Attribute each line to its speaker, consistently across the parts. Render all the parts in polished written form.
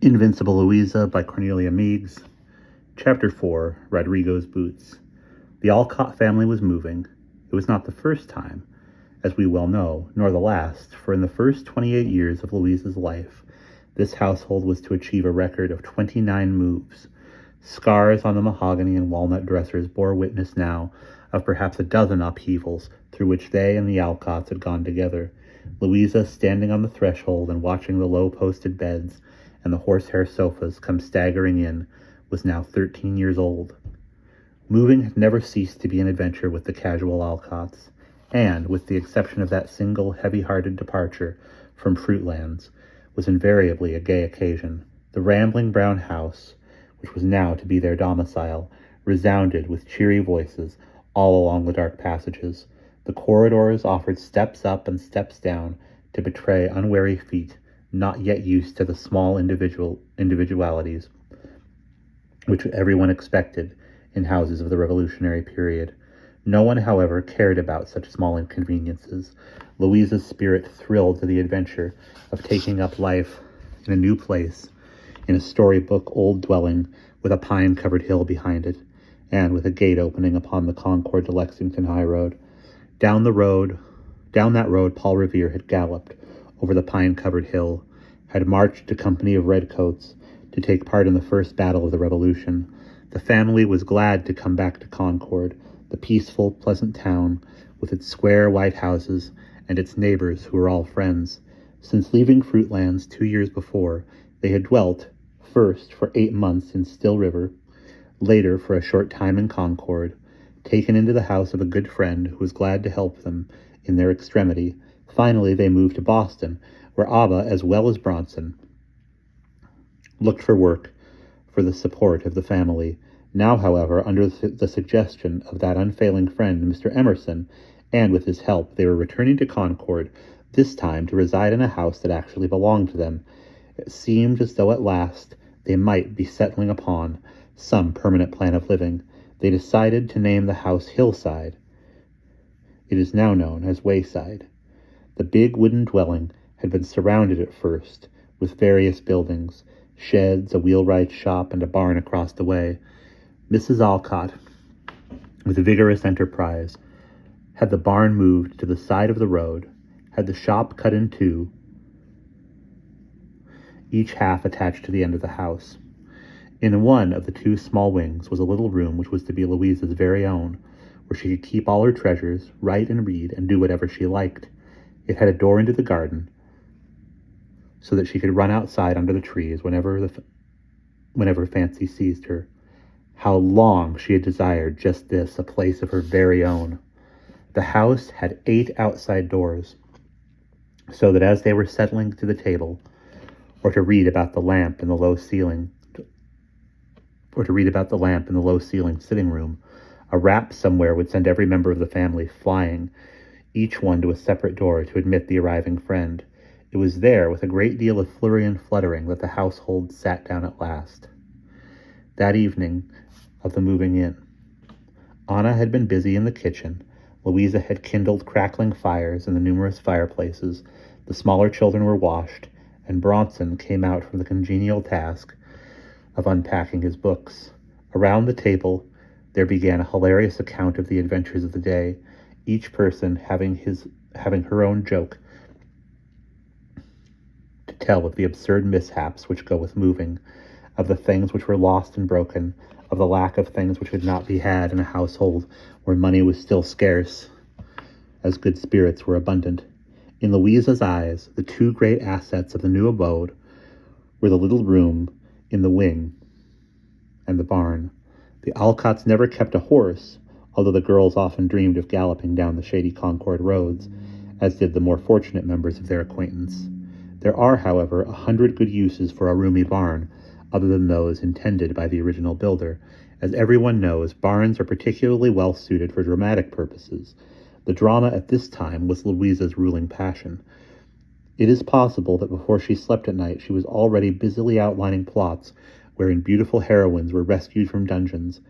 Speaker 1: Invincible Louisa by Cornelia Meigs. Chapter 4, Roderigo's Boots. The Alcott family was moving. It was not the first time, as we well know, nor the last, for in the first 28 years of Louisa's life, this household was to achieve a record of 29 moves. Scars on the mahogany and walnut dressers bore witness now of perhaps a dozen upheavals through which they and the Alcotts had gone together. Louisa, standing on the threshold and watching the low-posted beds and the horsehair sofas come staggering in, was now 13 years old. Moving had never ceased to be an adventure with the casual Alcotts, and, with the exception of that single heavy-hearted departure from Fruitlands, was invariably a gay occasion. The rambling brown house, which was now to be their domicile, resounded with cheery voices all along the dark passages. The corridors offered steps up and steps down to betray unwary feet not yet used to the small individualities which everyone expected in houses of the Revolutionary period. No one, however, cared about such small inconveniences. Louisa's spirit thrilled to the adventure of taking up life in a new place, in a storybook old dwelling with a pine-covered hill behind it, and with a gate opening upon the Concord to Lexington high road. Down that road Paul Revere had galloped over the pine-covered hill, had marched a company of redcoats to take part in the first battle of the Revolution. The family was glad to come back to Concord, the peaceful, pleasant town, with its square white houses and its neighbors who were all friends. Since leaving Fruitlands 2 years before, they had dwelt, first for 8 months in Still River, later for a short time in Concord, taken into the house of a good friend who was glad to help them in their extremity. Finally, they moved to Boston, where Abba, as well as Bronson, looked for work for the support of the family. Now, however, under the suggestion of that unfailing friend, Mr. Emerson, and with his help, they were returning to Concord, this time to reside in a house that actually belonged to them. It seemed as though at last they might be settling upon some permanent plan of living. They decided to name the house Hillside. It is now known as Wayside. The big wooden dwelling had been surrounded at first with various buildings, sheds, a wheelwright's shop, and a barn across the way. Mrs. Alcott, with vigorous enterprise, had the barn moved to the side of the road, had the shop cut in two, each half attached to the end of the house. In one of the two small wings was a little room which was to be Louisa's very own, where she could keep all her treasures, write and read, and do whatever she liked. It had a door into the garden, so that she could run outside under the trees whenever fancy seized her. How long she had desired just this, a place of her very own. The house had 8 outside doors, so that as they were settling to the table, or to read about the lamp in the low ceiling sitting room, a rap somewhere would send every member of the family flying, each one to a separate door to admit the arriving friend. It was there, with a great deal of flurry and fluttering, that the household sat down at last. That evening of the moving in, Anna had been busy in the kitchen. Louisa had kindled crackling fires in the numerous fireplaces. The smaller children were washed, and Bronson came out from the congenial task of unpacking his books. Around the table there began a hilarious account of the adventures of the day, each person having her own joke to tell of the absurd mishaps which go with moving, of the things which were lost and broken, of the lack of things which could not be had in a household where money was still scarce, as good spirits were abundant. In Louisa's eyes, the two great assets of the new abode were the little room in the wing and the barn. The Alcotts never kept a horse, although the girls often dreamed of galloping down the shady Concord roads, as did the more fortunate members of their acquaintance. There are, however, 100 good uses for a roomy barn, other than those intended by the original builder. As everyone knows, barns are particularly well suited for dramatic purposes. The drama at this time was Louisa's ruling passion. It is possible that before she slept at night she was already busily outlining plots wherein beautiful heroines were rescued from dungeons,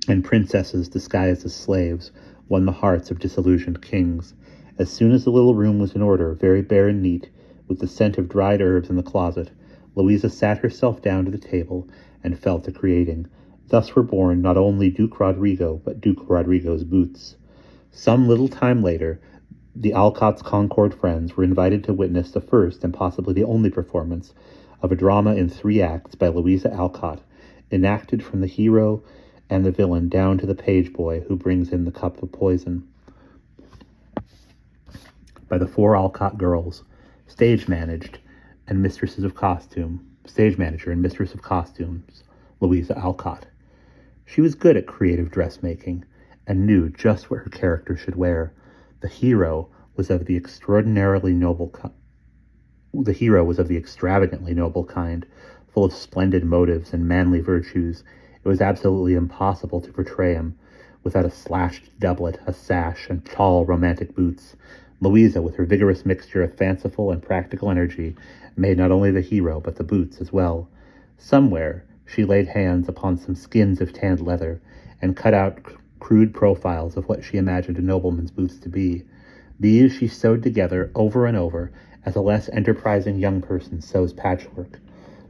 Speaker 1: and princesses disguised as slaves won the hearts of disillusioned kings. As soon as the little room was in order, very bare and neat, with the scent of dried herbs in the closet, Louisa sat herself down to the table and fell to creating. Thus were born not only Duke Roderigo, but Duke Roderigo's boots. Some little time later, the Alcott's Concord friends were invited to witness the first and possibly the only performance of a drama in 3 acts by Louisa Alcott, enacted from the hero and the villain down to the page boy who brings in the cup of poison, by the 4 Alcott girls, stage manager and mistress of costumes, Louisa Alcott. She was good at creative dressmaking and knew just what her character should wear. The hero was of the extraordinarily noble extravagantly noble kind, full of splendid motives and manly virtues. It was absolutely impossible to portray him without a slashed doublet, a sash, and tall romantic boots. Louisa, with her vigorous mixture of fanciful and practical energy, made not only the hero but the boots as well. Somewhere she laid hands upon some skins of tanned leather and cut out crude profiles of what she imagined a nobleman's boots to be. These she sewed together over and over as a less enterprising young person sews patchwork.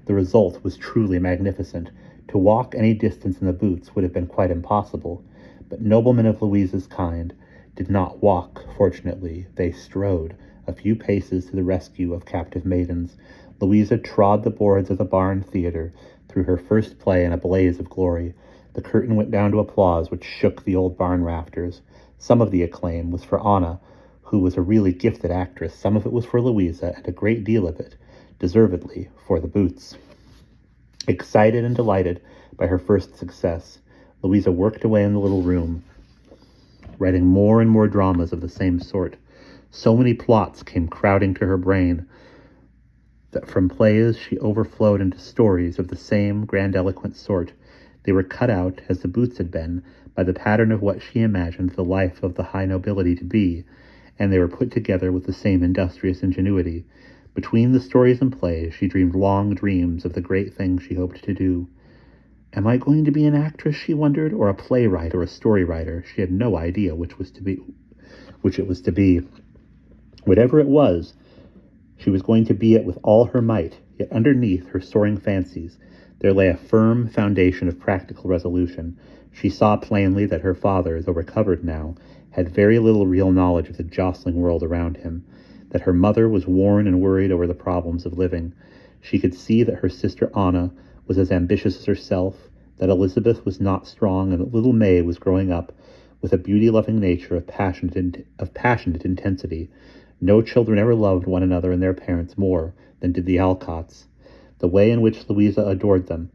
Speaker 1: The result was truly magnificent. To walk any distance in the boots would have been quite impossible, but noblemen of Louisa's kind did not walk, fortunately. They strode a few paces to the rescue of captive maidens. Louisa trod the boards of the barn theater through her first play in a blaze of glory. The curtain went down to applause which shook the old barn rafters. Some of the acclaim was for Anna, who was a really gifted actress. Some of it was for Louisa, and a great deal of it, deservedly, for the boots. Excited and delighted by her first success, Louisa worked away in the little room, writing more and more dramas of the same sort. So many plots came crowding to her brain that from plays she overflowed into stories of the same grandiloquent sort. They were cut out, as the boots had been, by the pattern of what she imagined the life of the high nobility to be, and they were put together with the same industrious ingenuity. Between the stories and plays, she dreamed long dreams of the great things she hoped to do. Am I going to be an actress, she wondered, or a playwright or a story writer? She had no idea which it was to be. Whatever it was, she was going to be it with all her might, yet underneath her soaring fancies there lay a firm foundation of practical resolution. She saw plainly that her father, though recovered now, had very little real knowledge of the jostling world around him, that her mother was worn and worried over the problems of living. She could see that her sister Anna was as ambitious as herself, that Elizabeth was not strong, and that little May was growing up with a beauty-loving nature of passionate intensity. No children ever loved one another and their parents more than did the Alcotts. The way in which Louisa adored them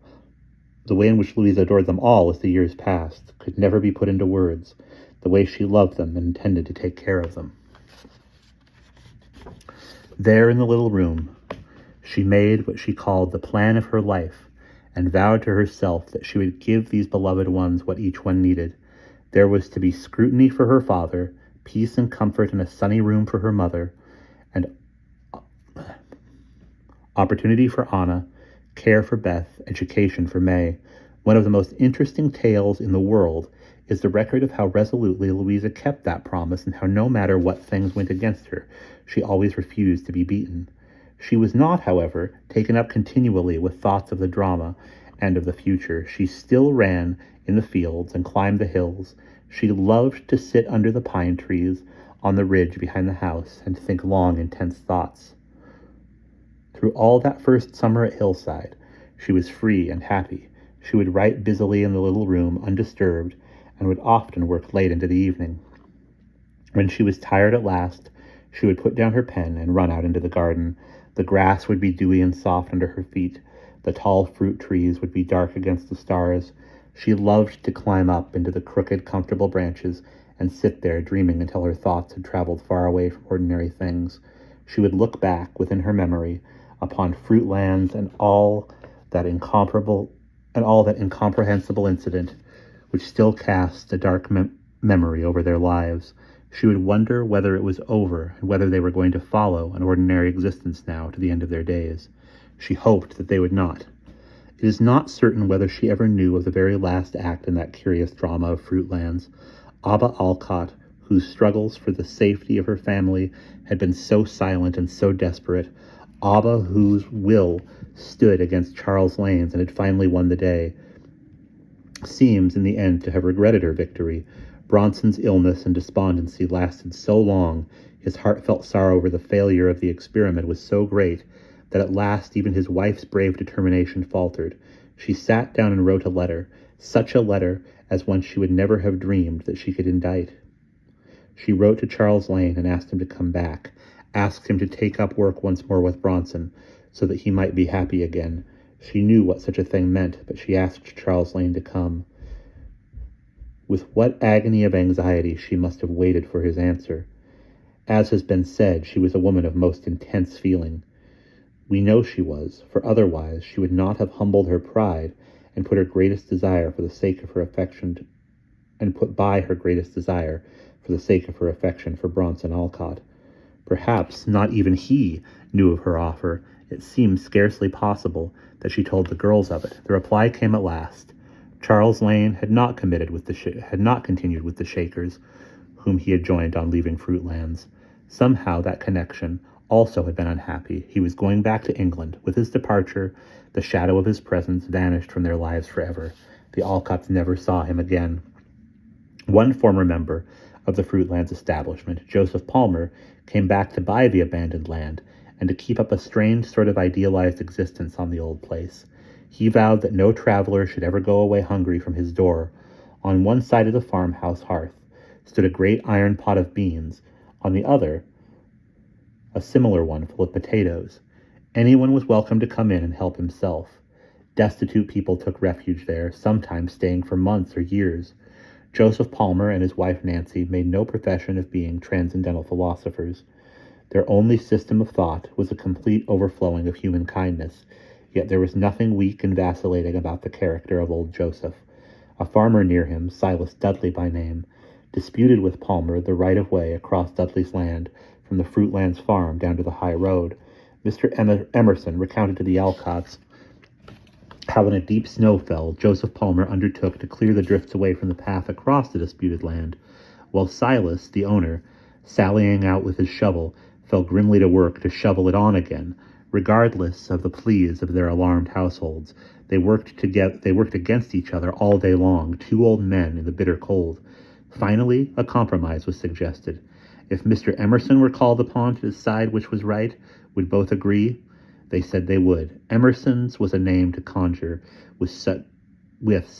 Speaker 1: all as the years passed, could never be put into words. The way she loved them and intended to take care of them. There in the little room, she made what she called the plan of her life, and vowed to herself that she would give these beloved ones what each one needed. There was to be scrutiny for her father, peace and comfort in a sunny room for her mother, and opportunity for Anna, care for Beth, education for May. One of the most interesting tales in the world is the record of how resolutely Louisa kept that promise, and how no matter what things went against her, she always refused to be beaten. She was not, however, taken up continually with thoughts of the drama and of the future. She still ran in the fields and climbed the hills. She loved to sit under the pine trees on the ridge behind the house and think long, intense thoughts. Through all that first summer at Hillside, she was free and happy. She would write busily in the little room, undisturbed, and would often work late into the evening. When she was tired at last, she would put down her pen and run out into the garden. The grass would be dewy and soft under her feet. The tall fruit trees would be dark against the stars. She loved to climb up into the crooked, comfortable branches and sit there dreaming until her thoughts had traveled far away from ordinary things. She would look back within her memory upon fruit lands and all that incomprehensible incident which still cast a dark memory over their lives. She would wonder whether it was over, and whether they were going to follow an ordinary existence now to the end of their days. She hoped that they would not. It is not certain whether she ever knew of the very last act in that curious drama of Fruitlands. Abba Alcott, whose struggles for the safety of her family had been so silent and so desperate, Abba, whose will stood against Charles Lane's and had finally won the day, seems in the end to have regretted her victory. Bronson's illness and despondency lasted so long, his heartfelt sorrow over the failure of the experiment was so great, that at last even his wife's brave determination faltered. She sat down and wrote a letter, such a letter as one she would never have dreamed that she could indite. She wrote to Charles Lane and asked him to come back, asked him to take up work once more with Bronson, so that he might be happy again. She knew what such a thing meant, but she asked Charles Lane to come. With what agony of anxiety she must have waited for his answer. As has been said, she was a woman of most intense feeling. We know she was, for otherwise she would not have humbled her pride and put her greatest desire for the sake of her affection for Bronson Alcott. Perhaps not even he knew of her offer. It seemed scarcely possible that she told the girls of it. The reply came at last. Charles Lane had not continued with the Shakers, whom he had joined on leaving Fruitlands. Somehow that connection also had been unhappy. He was going back to England. With his departure, the shadow of his presence vanished from their lives forever. The Alcotts never saw him again. One former member of the Fruitlands establishment, Joseph Palmer, came back to buy the abandoned land and to keep up a strange sort of idealized existence on the old place. He vowed that no traveler should ever go away hungry from his door. On one side of the farmhouse hearth stood a great iron pot of beans. On the other, a similar one full of potatoes. Anyone was welcome to come in and help himself. Destitute people took refuge there, sometimes staying for months or years. Joseph Palmer and his wife Nancy made no profession of being transcendental philosophers. Their only system of thought was a complete overflowing of human kindness, yet there was nothing weak and vacillating about the character of old Joseph. A farmer near him, Silas Dudley by name, disputed with Palmer the right-of-way across Dudley's land from the Fruitlands farm down to the high road. Mr. Emerson recounted to the Alcotts how when a deep snow fell, Joseph Palmer undertook to clear the drifts away from the path across the disputed land, while Silas, the owner, sallying out with his shovel, fell grimly to work to shovel it on again. Regardless of the pleas of their alarmed households, they worked against each other all day long, two old men in the bitter cold. Finally, a compromise was suggested. If Mr. Emerson were called upon to decide which was right, would both agree? They said they would. Emerson's was a name to conjure with.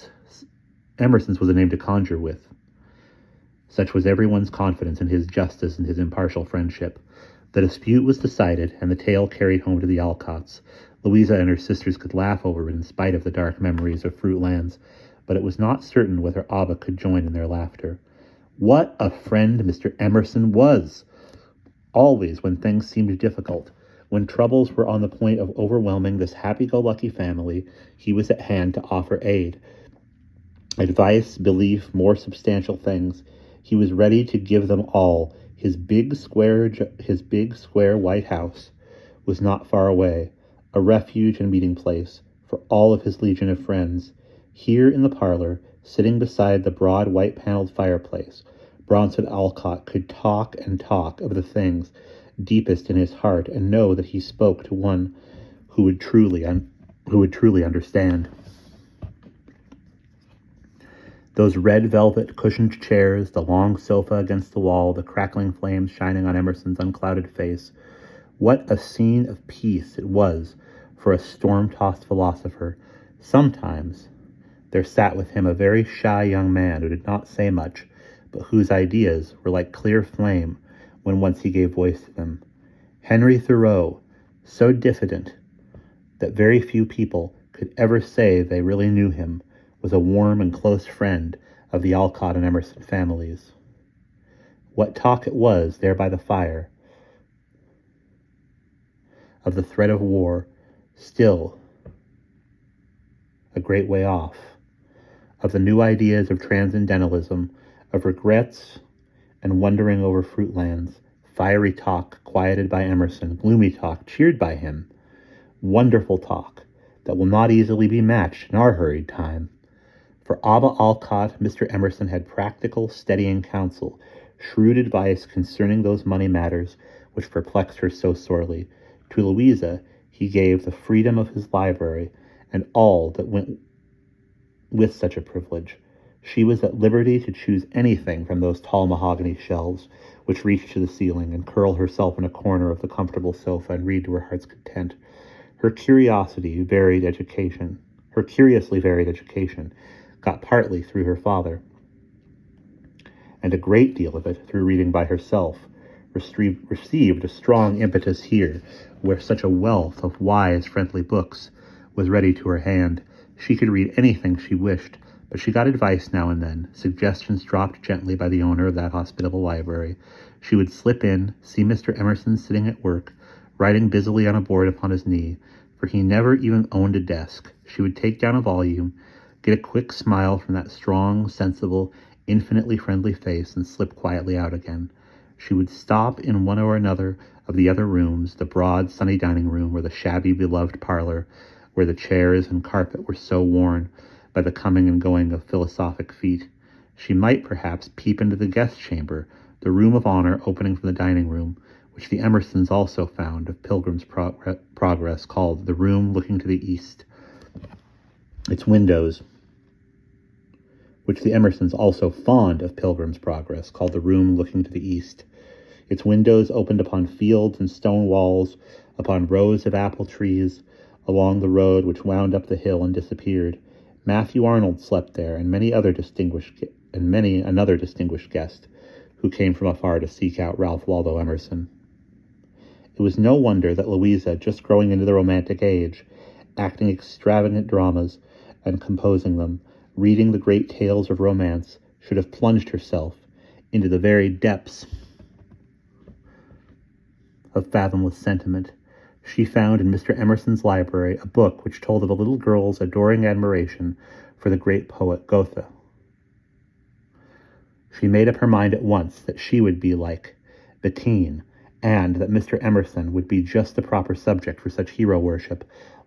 Speaker 1: Such was everyone's confidence in his justice and his impartial friendship. The dispute was decided, and the tale carried home to the Alcotts. Louisa and her sisters could laugh over it in spite of the dark memories of Fruitlands, but it was not certain whether Abba could join in their laughter. What a friend Mr. Emerson was! Always, when things seemed difficult, when troubles were on the point of overwhelming this happy-go-lucky family, he was at hand to offer aid, advice, belief, more substantial things. He was ready to give them all. His big square white house was not far away, a refuge and meeting place for all of his legion of friends. Here in the parlor, sitting beside the broad white-paneled fireplace, Bronson Alcott could talk and talk of the things deepest in his heart and know that he spoke to one who would truly understand. Those red velvet cushioned chairs, the long sofa against the wall, the crackling flames shining on Emerson's unclouded face. What a scene of peace it was for a storm-tossed philosopher. Sometimes there sat with him a very shy young man who did not say much, but whose ideas were like clear flame when once he gave voice to them. Henry Thoreau, so diffident that very few people could ever say they really knew him, was a warm and close friend of the Alcott and Emerson families. What talk it was there by the fire, of the threat of war, still a great way off, of the new ideas of transcendentalism, of regrets and wondering over Fruitlands, fiery talk quieted by Emerson, gloomy talk cheered by him, wonderful talk that will not easily be matched in our hurried time. For Abba Alcott, Mr. Emerson had practical, steadying counsel, shrewd advice concerning those money matters which perplexed her so sorely. To Louisa he gave the freedom of his library and all that went with such a privilege. She was at liberty to choose anything from those tall mahogany shelves which reached to the ceiling, and curl herself in a corner of the comfortable sofa and read to her heart's content. Her curiously varied education got partly through her father, and a great deal of it through reading by herself, received a strong impetus here, where such a wealth of wise, friendly books was ready to her hand. She could read anything she wished, but she got advice now and then, suggestions dropped gently by the owner of that hospitable library. She would slip in, see Mr. Emerson sitting at work, writing busily on a board upon his knee, for he never even owned a desk. She would take down a volume, get a quick smile from that strong, sensible, infinitely friendly face, and slip quietly out again. She would stop in one or another of the other rooms, the broad, sunny dining room, or the shabby, beloved parlor, where the chairs and carpet were so worn by the coming and going of philosophic feet. She might perhaps peep into the guest chamber, the room of honor opening from the dining room, which the Emersons also found of Pilgrim's Progress, called the room looking to the east. Its windows, which the Emersons also fond of Pilgrim's Progress, called the room looking to the east. Its windows opened upon fields and stone walls, upon rows of apple trees, along the road which wound up the hill and disappeared. Matthew Arnold slept there, and many another distinguished guest who came from afar to seek out Ralph Waldo Emerson. It was no wonder that Louisa, just growing into the romantic age, acting extravagant dramas and composing them, reading the great tales of romance, should have plunged herself into the very depths of fathomless sentiment. She found in Mr. Emerson's library a book which told of a little girl's adoring admiration for the great poet Goethe. She made up her mind at once that she would be like Bettine, and that Mr. Emerson would be just the proper subject for such hero worship.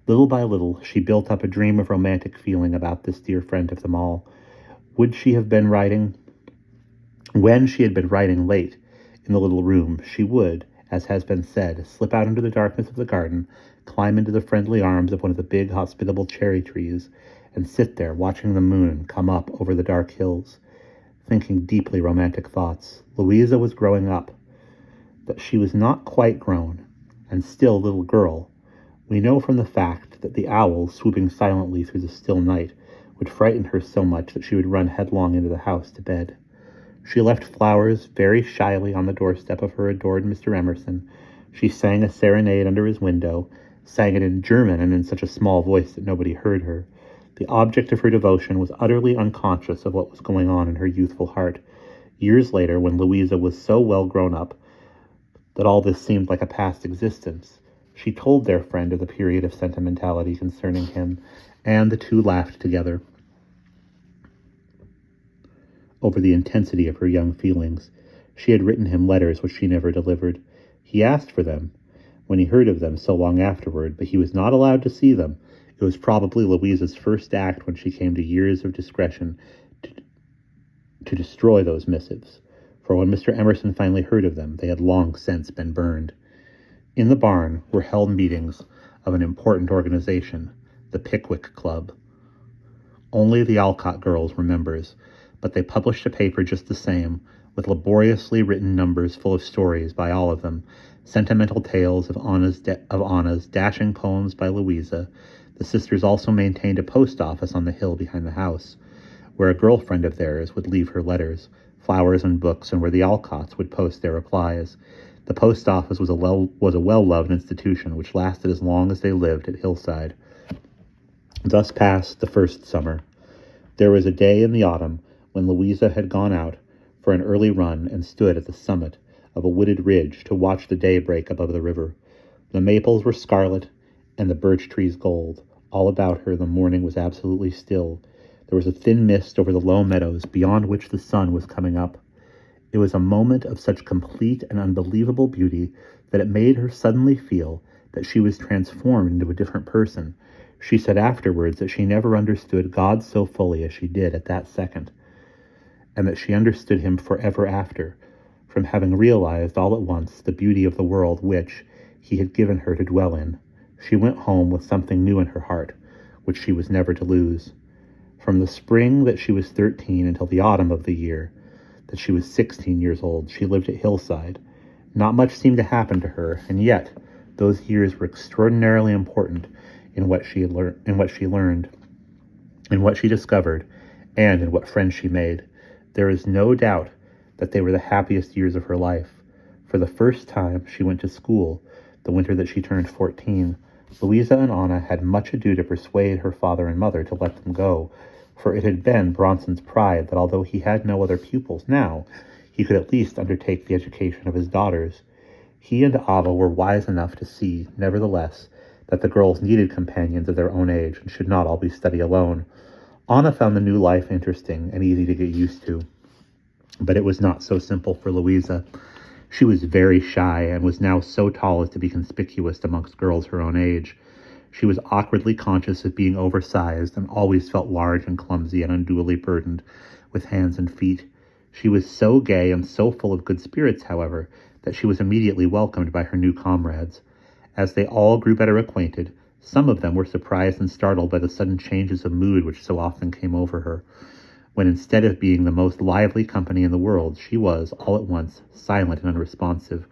Speaker 1: Little by little, she built up a dream of romantic feeling about this dear friend of them all. When she had been writing late in the little room, she would, as has been said, slip out into the darkness of the garden, climb into the friendly arms of one of the big, hospitable cherry trees, and sit there watching the moon come up over the dark hills, thinking deeply romantic thoughts. Louisa was growing up, but she was not quite grown, and still a little girl. We know from the fact that the owl, swooping silently through the still night, would frighten her so much that she would run headlong into the house to bed. She left flowers very shyly on the doorstep of her adored Mr. Emerson. She sang a serenade under his window, sang it in German and in such a small voice that nobody heard her. The object of her devotion was utterly unconscious of what was going on in her youthful heart. Years later, when Louisa was so well grown up that all this seemed like a past existence, she told their friend of the period of sentimentality concerning him, and the two laughed together over the intensity of her young feelings. She had written him letters which she never delivered. He asked for them when he heard of them so long afterward, but he was not allowed to see them. It was probably Louisa's first act when she came to years of discretion to destroy those missives, for when Mr. Emerson finally heard of them, they had long since been burned. In the barn were held meetings of an important organization, the Pickwick Club. Only the Alcott girls were members, but they published a paper just the same, with laboriously written numbers full of stories by all of them, sentimental tales of Anna's, dashing poems by Louisa. The sisters also maintained a post office on the hill behind the house, where a girlfriend of theirs would leave her letters, flowers, and books, and where the Alcotts would post their replies. The post office was a well-loved institution which lasted as long as they lived at Hillside. Thus passed the first summer. There was a day in the autumn when Louisa had gone out for an early run and stood at the summit of a wooded ridge to watch the day break above the river. The maples were scarlet and the birch trees gold. All about her the morning was absolutely still. There was a thin mist over the low meadows beyond which the sun was coming up. It was a moment of such complete and unbelievable beauty that it made her suddenly feel that she was transformed into a different person. She said afterwards that she never understood God so fully as she did at that second, and that she understood him forever after, from having realized all at once the beauty of the world which, he had given her to dwell in. She went home with something new in her heart, which she was never to lose. From the spring that she was 13 until the autumn of the year that she was 16 years old, she lived at Hillside. Not much seemed to happen to her, and yet those years were extraordinarily important in what she learned, in what she discovered, and in what friends she made. There is no doubt that they were the happiest years of her life. For the first time, she went to school the winter that she turned 14. Louisa and Anna had much ado to persuade her father and mother to let them go, for it had been Bronson's pride that although he had no other pupils now, he could at least undertake the education of his daughters. He and Ava were wise enough to see, nevertheless, that the girls needed companions of their own age and should not always study alone. Anna found the new life interesting and easy to get used to, but it was not so simple for Louisa. She was very shy and was now so tall as to be conspicuous amongst girls her own age. She was awkwardly conscious of being oversized and always felt large and clumsy and unduly burdened with hands and feet. She was so gay and so full of good spirits, however, that she was immediately welcomed by her new comrades. As they all grew better acquainted, some of them were surprised and startled by the sudden changes of mood which so often came over her, when instead of being the most lively company in the world, she was, all at once, silent and unresponsive,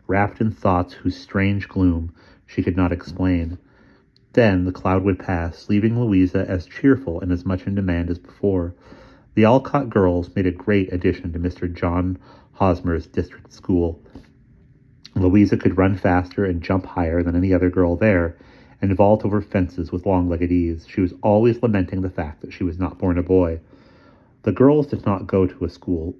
Speaker 1: wrapped in thoughts whose strange gloom she could not explain. Then the cloud would pass, leaving Louisa as cheerful and as much in demand as before. The Alcott girls made a great addition to Mr. John Hosmer's district school. Louisa could run faster and jump higher than any other girl there, and vault over fences with long-legged ease. She was always lamenting the fact that she was not born a boy. The girls did not go to school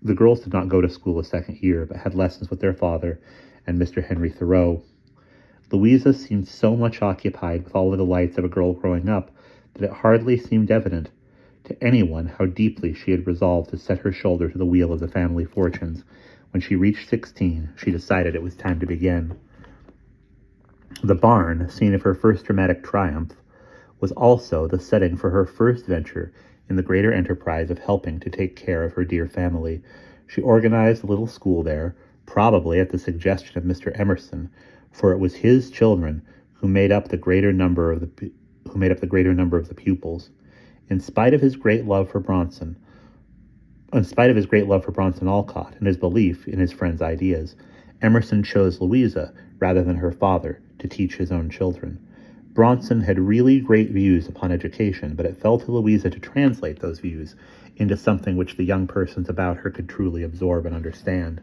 Speaker 1: a second year, but had lessons with their father and Mr. Henry Thoreau. Louisa seemed so much occupied with all the delights of a girl growing up that it hardly seemed evident to anyone how deeply she had resolved to set her shoulder to the wheel of the family fortunes. When she reached 16, she decided it was time to begin. The barn, scene of her first dramatic triumph, was also the setting for her first venture in the greater enterprise of helping to take care of her dear family. She organized a little school there, probably at the suggestion of Mr. Emerson, for it was his children who made up the greater number of the pupils. In spite of his great love for Bronson Alcott and his belief in his friend's ideas, Emerson chose Louisa rather than her father to teach his own children. Bronson had really great views upon education, but it fell to Louisa to translate those views into something which the young persons about her could truly absorb and understand.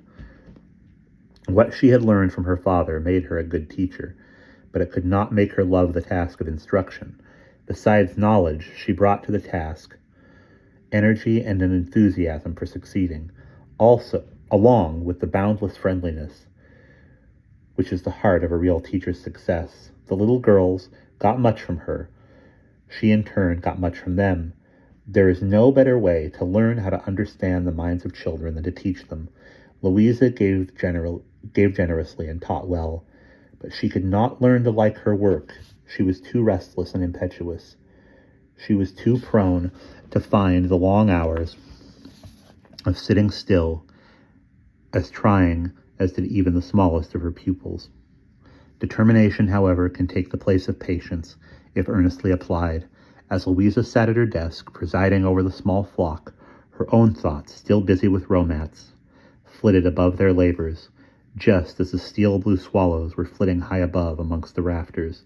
Speaker 1: What she had learned from her father made her a good teacher, but it could not make her love the task of instruction. Besides knowledge, she brought to the task energy and an enthusiasm for succeeding, also along with the boundless friendliness which is the heart of a real teacher's success. The little girls got much from her. She, in turn, got much from them. There is no better way to learn how to understand the minds of children than to teach them. Louisa gave generously and taught well, but she could not learn to like her work. She was too restless and impetuous. She was too prone to find the long hours of sitting still as trying as did even the smallest of her pupils. Determination, however, can take the place of patience if earnestly applied. As Louisa sat at her desk, presiding over the small flock, her own thoughts, still busy with romance, flitted above their labors, just as the steel-blue swallows were flitting high above amongst the rafters,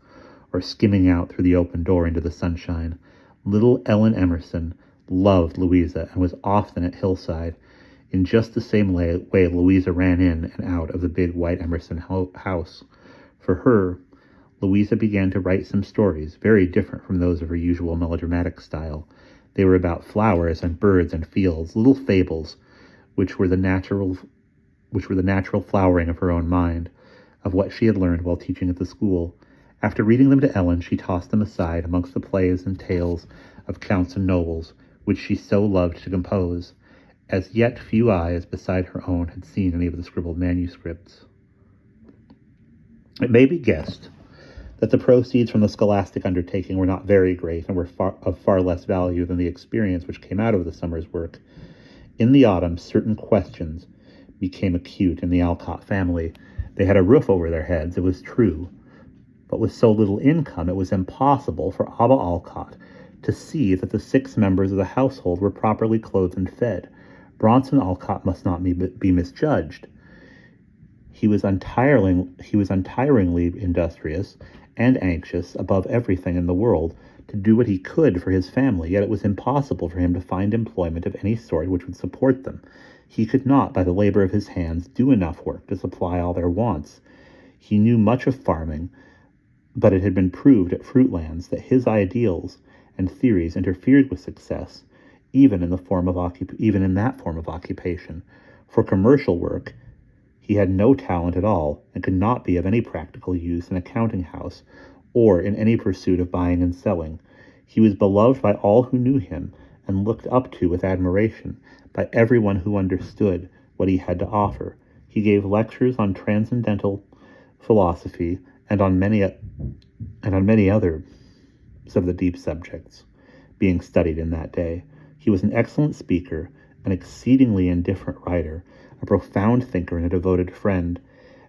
Speaker 1: or skimming out through the open door into the sunshine. Little Ellen Emerson loved Louisa and was often at Hillside. In just the same way Louisa ran in and out of the big white Emerson house. For her, Louisa began to write some stories, very different from those of her usual melodramatic style. They were about flowers and birds and fields, little fables, which were the natural flowering of her own mind, of what she had learned while teaching at the school. After reading them to Ellen, she tossed them aside amongst the plays and tales of counts and nobles, which she so loved to compose. As yet few eyes beside her own had seen any of the scribbled manuscripts. It may be guessed that the proceeds from the scholastic undertaking were not very great and were of far less value than the experience which came out of the summer's work. In the autumn, certain questions became acute in the Alcott family. They had a roof over their heads, it was true, but with so little income it was impossible for Abba Alcott to see that the 6 members of the household were properly clothed and fed. Bronson Alcott must not be misjudged. He was untiringly industrious and anxious above everything in the world to do what he could for his family, yet it was impossible for him to find employment of any sort which would support them. He could not, by the labor of his hands, do enough work to supply all their wants. He knew much of farming, but it had been proved at Fruitlands that his ideals and theories interfered with success, even in that form of occupation. For commercial work, he had no talent at all, and could not be of any practical use in a counting house, or in any pursuit of buying and selling. He was beloved by all who knew him, and looked up to with admiration by everyone who understood what he had to offer. He gave lectures on transcendental philosophy and on many others of the deep subjects being studied in that day. He was an excellent speaker, an exceedingly indifferent writer, a profound thinker, and a devoted friend.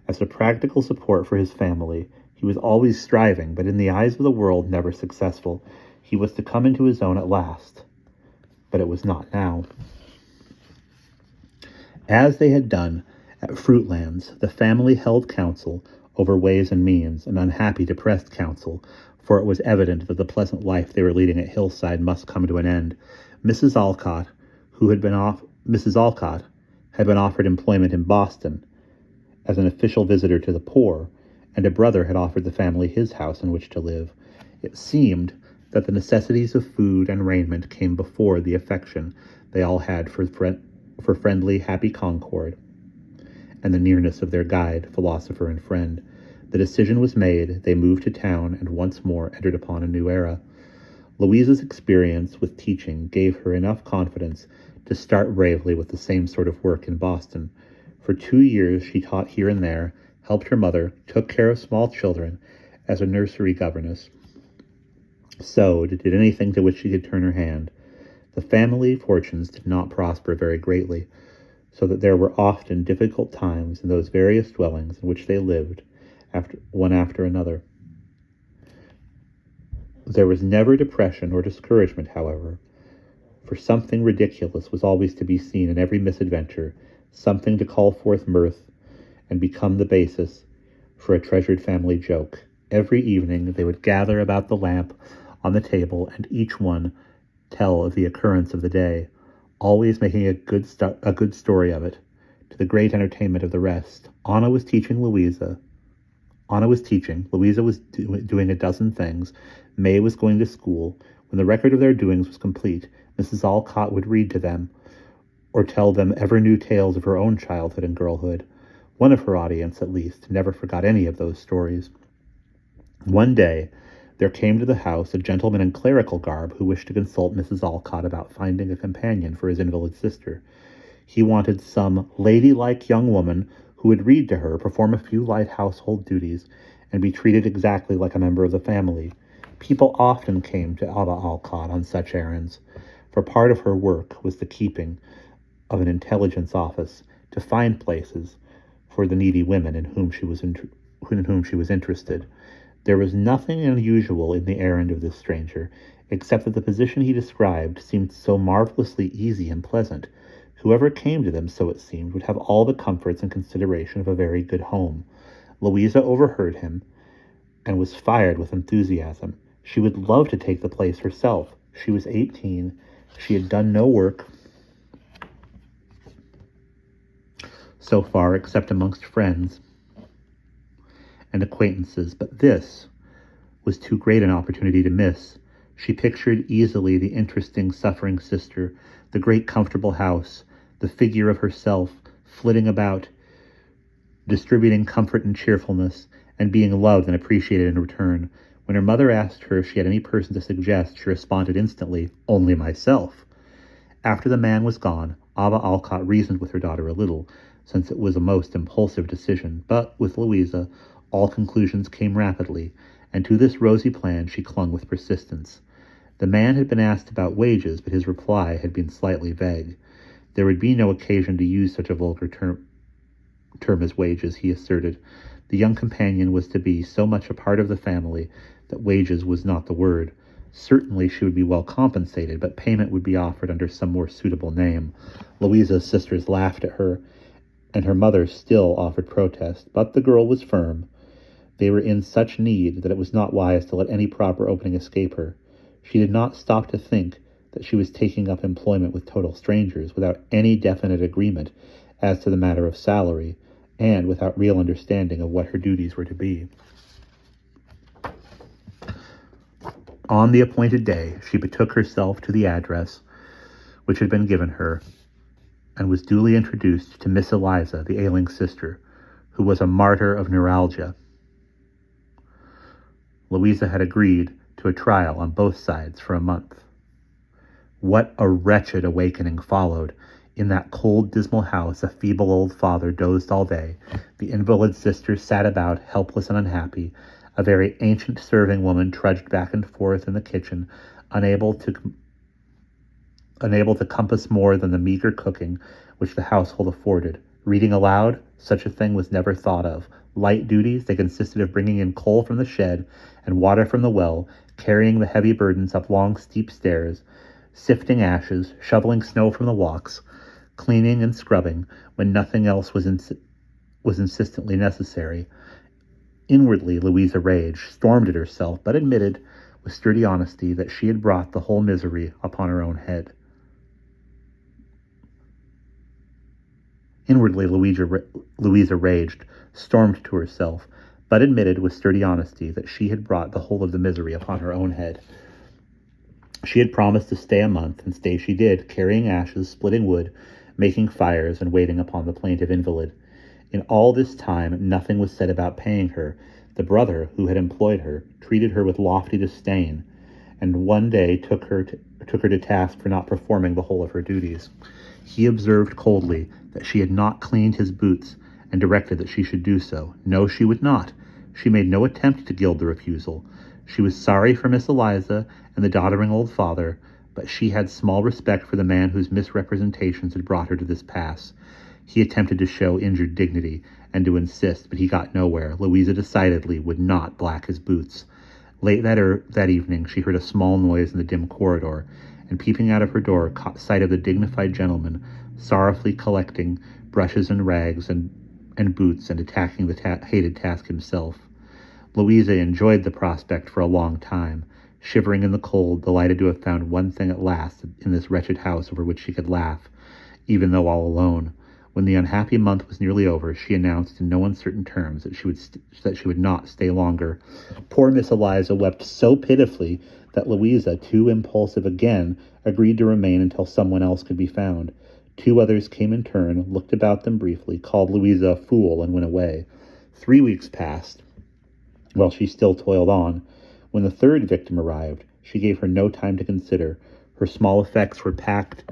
Speaker 1: As a practical support for his family, he was always striving, but in the eyes of the world never successful. He was to come into his own at last, but it was not now. As they had done at Fruitlands, the family held council over ways and means, an unhappy, depressed council, for it was evident that the pleasant life they were leading at Hillside must come to an end. Mrs. Alcott had been offered employment in Boston as an official visitor to the poor, and a brother had offered the family his house in which to live. It seemed that the necessities of food and raiment came before the affection they all had for friendly, happy concord, and the nearness of their guide, philosopher, and friend. The decision was made, they moved to town, and once more entered upon a new era. Louisa's experience with teaching gave her enough confidence to start bravely with the same sort of work in Boston. For 2 years she taught here and there, helped her mother, took care of small children as a nursery governess, sewed, did anything to which she could turn her hand. The family fortunes did not prosper very greatly, so that there were often difficult times in those various dwellings in which they lived, one after another. There was never depression or discouragement, however, for something ridiculous was always to be seen in every misadventure, something to call forth mirth and become the basis for a treasured family joke. Every evening they would gather about the lamp on the table, and each one tell of the occurrence of the day, always making a good story of it, to the great entertainment of the rest. Anna was teaching, Louisa was doing a dozen things, May was going to school. When the record of their doings was complete, Mrs. Alcott would read to them, or tell them ever new tales of her own childhood and girlhood. One of her audience, at least, never forgot any of those stories. One day, there came to the house a gentleman in clerical garb who wished to consult Mrs. Alcott about finding a companion for his invalid sister. He wanted some ladylike young woman who would read to her, perform a few light household duties, and be treated exactly like a member of the family. People often came to Abba Alcott on such errands, for part of her work was the keeping of an intelligence office to find places for the needy women in whom she was interested. There was nothing unusual in the errand of this stranger, except that the position he described seemed so marvelously easy and pleasant. Whoever came to them, so it seemed, would have all the comforts and consideration of a very good home. Louisa overheard him, and was fired with enthusiasm. She would love to take the place herself. She was 18. She had done no work so far except amongst friends and acquaintances, but this was too great an opportunity to miss. She pictured easily the interesting, suffering sister, the great comfortable house, the figure of herself flitting about, distributing comfort and cheerfulness, and being loved and appreciated in return. When her mother asked her if she had any person to suggest, she responded instantly, "Only myself." After the man was gone, Abba Alcott reasoned with her daughter a little, since it was a most impulsive decision, but with Louisa, all conclusions came rapidly, and to this rosy plan she clung with persistence. The man had been asked about wages, but his reply had been slightly vague. There would be no occasion to use such a vulgar term term as wages, he asserted. The young companion was to be so much a part of the family that wages was not the word. Certainly she would be well compensated, but payment would be offered under some more suitable name. Louisa's sisters laughed at her, and her mother still offered protest, but the girl was firm. They were in such need that it was not wise to let any proper opening escape her. She did not stop to think that she was taking up employment with total strangers without any definite agreement as to the matter of salary, and without real understanding of what her duties were to be. On the appointed day, she betook herself to the address which had been given her, and was duly introduced to Miss Eliza, the ailing sister, who was a martyr of neuralgia. Louisa had agreed to a trial on both sides for a month. What a wretched awakening followed! In that cold, dismal house, a feeble old father dozed all day. The invalid sisters sat about, helpless and unhappy. A very ancient serving woman trudged back and forth in the kitchen, unable to compass more than the meager cooking which the household afforded. Reading aloud, such a thing was never thought of. Light duties, they consisted of bringing in coal from the shed and water from the well, carrying the heavy burdens up long, steep stairs, sifting ashes, shoveling snow from the walks, cleaning and scrubbing when nothing else was insistently necessary. Inwardly, Louisa raged, stormed at herself, but admitted with sturdy honesty that she had brought the whole misery upon her own head. Inwardly, Louisa raged, stormed to herself, but admitted with sturdy honesty that she had brought the whole of the misery upon her own head. She had promised to stay a month, and stay she did, carrying ashes, splitting wood, making fires, and waiting upon the plaintive invalid. In all this time, nothing was said about paying her. The brother, who had employed her, treated her with lofty disdain, and one day took her to task for not performing the whole of her duties. He observed coldly that she had not cleaned his boots, and directed that she should do so. No, she would not. She made no attempt to gild the refusal. She was sorry for Miss Eliza and the doddering old father, but she had small respect for the man whose misrepresentations had brought her to this pass. He attempted to show injured dignity and to insist, but he got nowhere. Louisa decidedly would not black his boots. Late that evening she heard a small noise in the dim corridor, and peeping out of her door caught sight of the dignified gentleman sorrowfully collecting brushes and rags and boots and attacking the hated task himself. Louisa enjoyed the prospect for a long time, shivering in the cold, delighted to have found one thing at last in this wretched house over which she could laugh, even though all alone. When the unhappy month was nearly over, she announced in no uncertain terms that she would not stay longer. Poor Miss Eliza wept so pitifully that Louisa, too impulsive again, agreed to remain until someone else could be found. 2 others came in turn, looked about them briefly, called Louisa a fool, and went away. 3 weeks passed, while she still toiled on. When the 3rd victim arrived, she gave her no time to consider. Her small effects were packed,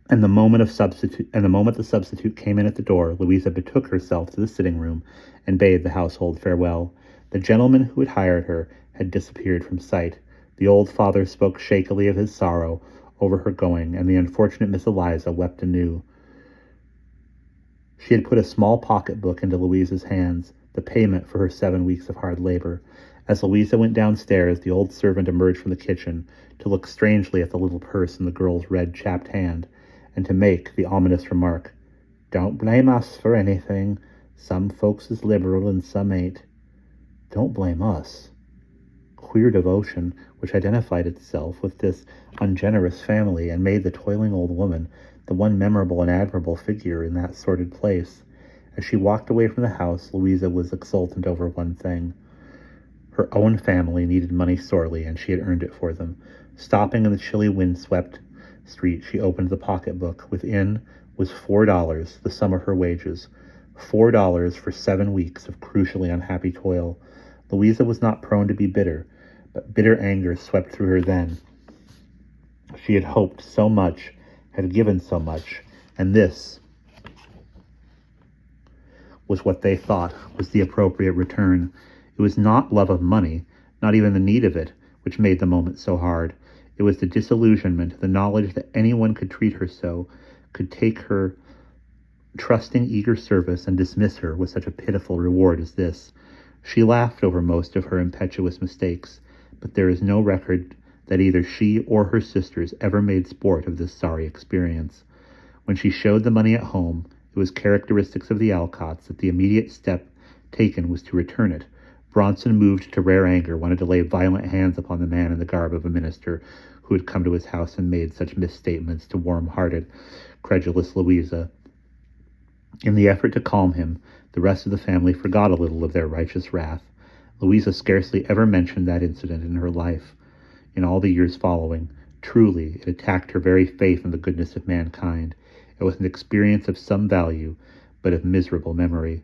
Speaker 1: and the moment the substitute came in at the door, Louisa betook herself to the sitting room and bade the household farewell. The gentleman who had hired her had disappeared from sight. The old father spoke shakily of his sorrow over her going, and the unfortunate Miss Eliza wept anew. She had put a small pocket-book into Louisa's hands, the payment for her 7 weeks of hard labor. As Louisa went downstairs, the old servant emerged from the kitchen to look strangely at the little purse in the girl's red, chapped hand, and to make the ominous remark, "Don't blame us for anything. Some folks is liberal and some ain't." Don't blame us. Queer devotion, which identified itself with this ungenerous family and made the toiling old woman the one memorable and admirable figure in that sordid place. As she walked away from the house, Louisa was exultant over one thing. Her own family needed money sorely, and she had earned it for them. Stopping in the chilly, wind-swept street, she opened the pocketbook. Within was $4, the sum of her wages. $4 for 7 weeks of crucially unhappy toil. Louisa was not prone to be bitter, but bitter anger swept through her then. She had hoped so much, had given so much, and this was what they thought was the appropriate return. It was not love of money, not even the need of it, which made the moment so hard. It was the disillusionment, the knowledge that anyone could treat her so, could take her trusting, eager service and dismiss her with such a pitiful reward as this. She laughed over most of her impetuous mistakes, but there is no record that either she or her sisters ever made sport of this sorry experience. When she showed the money at home, it was characteristics of the Alcotts that the immediate step taken was to return it. Bronson, moved to rare anger, wanted to lay violent hands upon the man in the garb of a minister who had come to his house and made such misstatements to warm-hearted, credulous Louisa. In the effort to calm him, the rest of the family forgot a little of their righteous wrath. Louisa scarcely ever mentioned that incident in her life. In all the years following, truly, it attacked her very faith in the goodness of mankind. It was an experience of some value, but of miserable memory.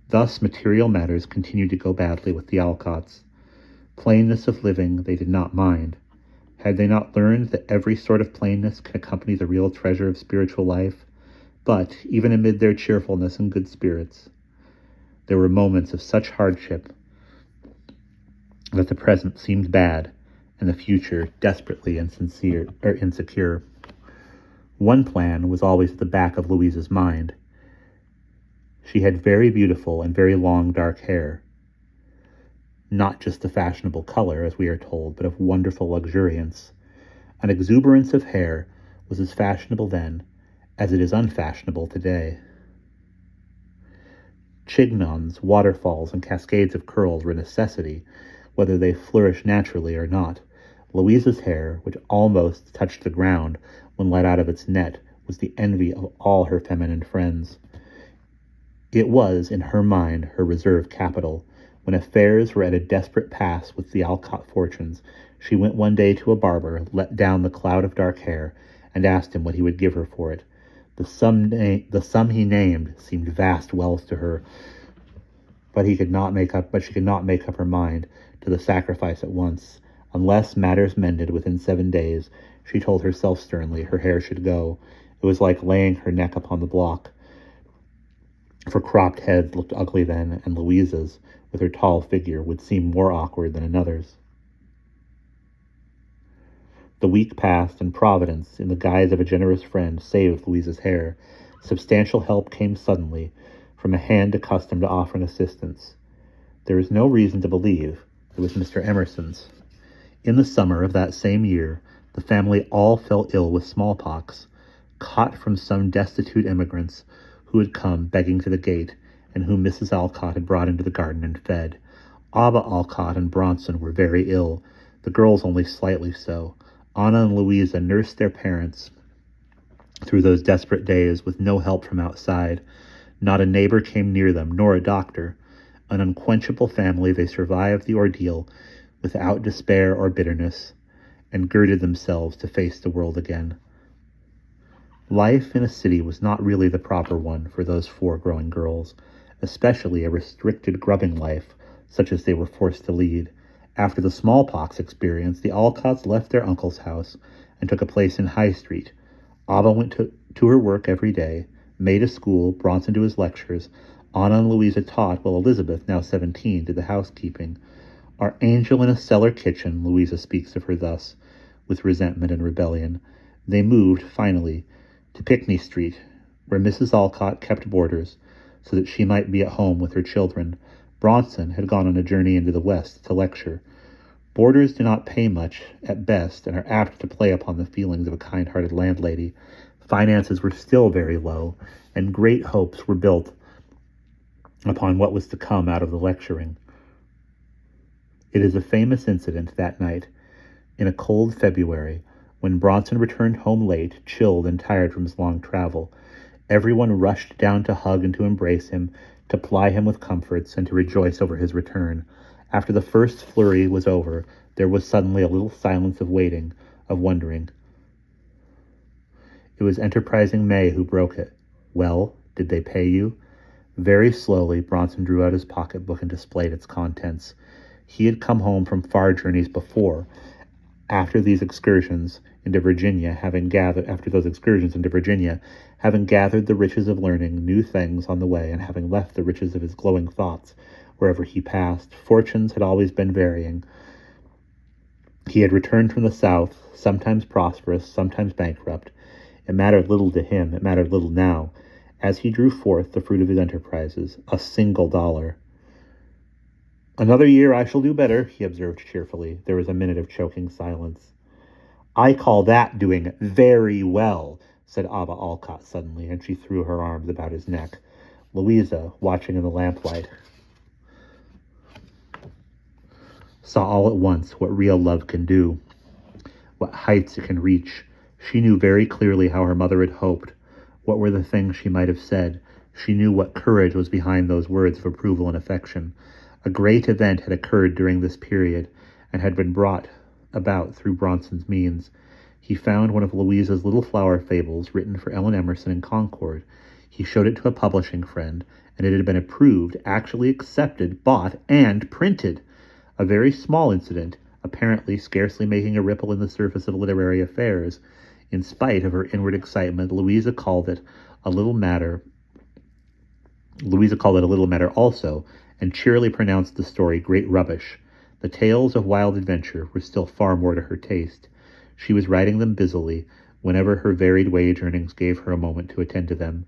Speaker 1: Thus material matters continued to go badly with the Alcotts. Plainness of living they did not mind. Had they not learned that every sort of plainness can accompany the real treasure of spiritual life? But, even amid their cheerfulness and good spirits, there were moments of such hardship that the present seemed bad, and the future desperately insecure. One plan was always at the back of Louisa's mind. She had very beautiful and very long dark hair. Not just a fashionable color, as we are told, but of wonderful luxuriance. An exuberance of hair was as fashionable then as it is unfashionable today. Chignons, waterfalls, and cascades of curls were a necessity, whether they flourish naturally or not. Louisa's hair, which almost touched the ground when let out of its net, was the envy of all her feminine friends. It was, in her mind, her reserve capital. When affairs were at a desperate pass with the Alcott fortunes, she went one day to a barber, let down the cloud of dark hair, and asked him what he would give her for it. The sum he named seemed vast wealth to her, but she could not make up her mind to the sacrifice at once. Unless matters mended within 7 days, she told herself sternly, her hair should go. It was like laying her neck upon the block. For cropped heads looked ugly then, and Louisa's, with her tall figure, would seem more awkward than another's. The week passed, and Providence, in the guise of a generous friend, saved Louisa's hair. Substantial help came suddenly from a hand accustomed to offering assistance. There is no reason to believe it was Mr. Emerson's. In the summer of that same year, the family all fell ill with smallpox, caught from some destitute immigrants who had come begging to the gate, and whom Mrs. Alcott had brought into the garden and fed. Abba Alcott and Bronson were very ill, the girls only slightly so. Anna and Louisa nursed their parents through those desperate days with no help from outside. Not a neighbor came near them, nor a doctor. An unquenchable family, they survived the ordeal without despair or bitterness, and girded themselves to face the world again. Life in a city was not really the proper one for those 4 growing girls, especially a restricted grubbing life such as they were forced to lead. After the smallpox experience, the Alcotts left their uncle's house and took a place in High Street. Abba went to her work every day, May to school, Bronson to his lectures. Anna and Louisa taught, while Elizabeth, now 17, did the housekeeping. Our angel in a cellar kitchen, Louisa speaks of her thus, with resentment and rebellion. They moved, finally, to Pinckney Street, where Mrs. Alcott kept boarders, so that she might be at home with her children. Bronson had gone on a journey into the West to lecture. Boarders do not pay much, at best, and are apt to play upon the feelings of a kind-hearted landlady. Finances were still very low, and great hopes were built upon what was to come out of the lecturing. It is a famous incident that night, in a cold February, when Bronson returned home late, chilled and tired from his long travel. Everyone rushed down to hug and to embrace him, to ply him with comforts, and to rejoice over his return. After the first flurry was over, there was suddenly a little silence of waiting, of wondering. It was enterprising May who broke it. Well, did they pay you? Very slowly, Bronson drew out his pocketbook and displayed its contents. He had come home from far journeys before, after those excursions into Virginia, having gathered the riches of learning, new things on the way, and having left the riches of his glowing thoughts wherever he passed. Fortunes had always been varying. He had returned from the South, sometimes prosperous, sometimes bankrupt. It mattered little to him, it mattered little now, as he drew forth the fruit of his enterprises, a single $1. "Another year I shall do better," he observed cheerfully. There was a minute of choking silence. "I call that doing very well," said Abba Alcott suddenly, and she threw her arms about his neck. Louisa, watching in the lamplight, saw all at once what real love can do, what heights it can reach. She knew very clearly how her mother had hoped. What were the things she might have said? She knew what courage was behind those words of approval and affection. A great event had occurred during this period, and had been brought about through Bronson's means. He found one of Louisa's little flower fables written for Ellen Emerson in Concord. He showed it to a publishing friend, and it had been approved, actually accepted, bought, and printed. A very small incident, apparently scarcely making a ripple in the surface of literary affairs. In spite of her inward excitement, Louisa called it a little matter also, and cheerily pronounced the story great rubbish. The tales of wild adventure were still far more to her taste. She was writing them busily, whenever her varied wage earnings gave her a moment to attend to them.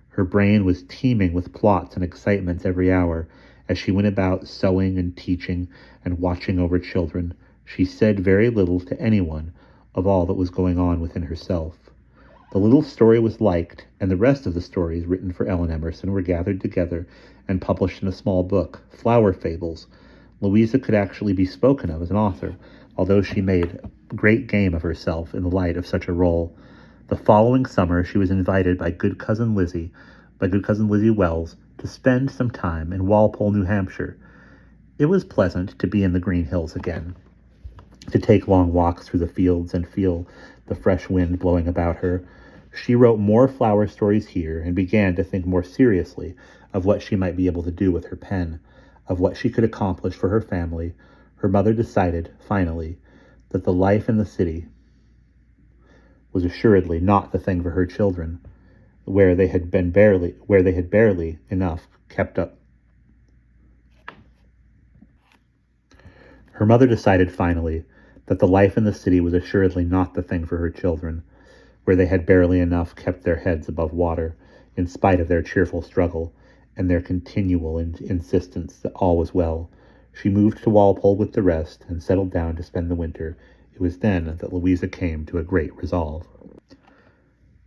Speaker 1: Her brain was teeming with plots and excitements every hour, as she went about sewing and teaching and watching over children. She said very little to anyone of all that was going on within herself. The little story was liked, and the rest of the stories written for Ellen Emerson were gathered together and published in a small book, Flower Fables. Louisa could actually be spoken of as an author, although she made great game of herself in the light of such a role. The following summer she was invited by good cousin Lizzie Wells, to spend some time in Walpole, New Hampshire. It was pleasant to be in the green hills again, to take long walks through the fields and feel the fresh wind blowing about her. She wrote more flower stories here and began to think more seriously of what she might be able to do with her pen, of what she could accomplish for her family. Her mother decided, finally, that the life in the city was assuredly not the thing for her children, where they had barely enough kept up. Her mother decided finally that the life in the city was assuredly not the thing for her children, where they had barely enough kept their heads above water, in spite of their cheerful struggle and their continual insistence that all was well. She moved to Walpole with the rest and settled down to spend the winter. It was then that Louisa came to a great resolve.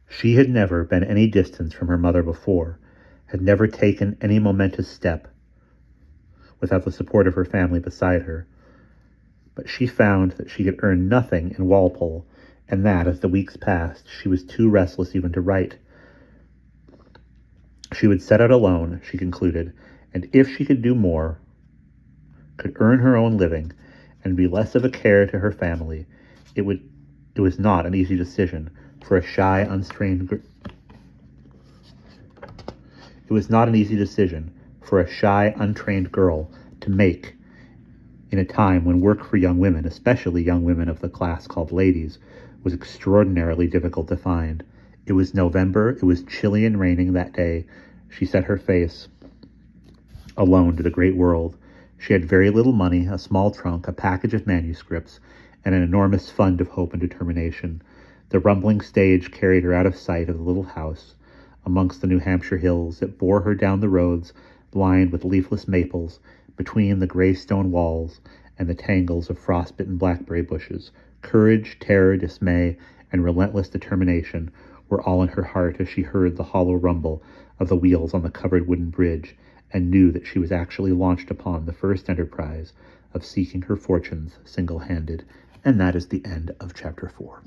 Speaker 1: She had never been any distance from her mother before, had never taken any momentous step without the support of her family beside her. But she found that she could earn nothing in Walpole, and that, as the weeks passed, she was too restless even to write. She would set out alone, she concluded, and if she could do more, could earn her own living, and be less of a care to her family, it was not an easy decision for a shy, untrained girl to make in a time when work for young women, especially young women of the class called ladies, was extraordinarily difficult to find. It was November, it was chilly and raining that day. She set her face alone to the great world. She had very little money, a small trunk, a package of manuscripts, and an enormous fund of hope and determination. The rumbling stage carried her out of sight of the little house amongst the New Hampshire hills. It bore her down the roads lined with leafless maples, between the gray stone walls and the tangles of frostbitten blackberry bushes. Courage, terror, dismay, and relentless determination were all in her heart as she heard the hollow rumble of the wheels on the covered wooden bridge, and knew that she was actually launched upon the first enterprise of seeking her fortunes single-handed. And that is the end of chapter 4.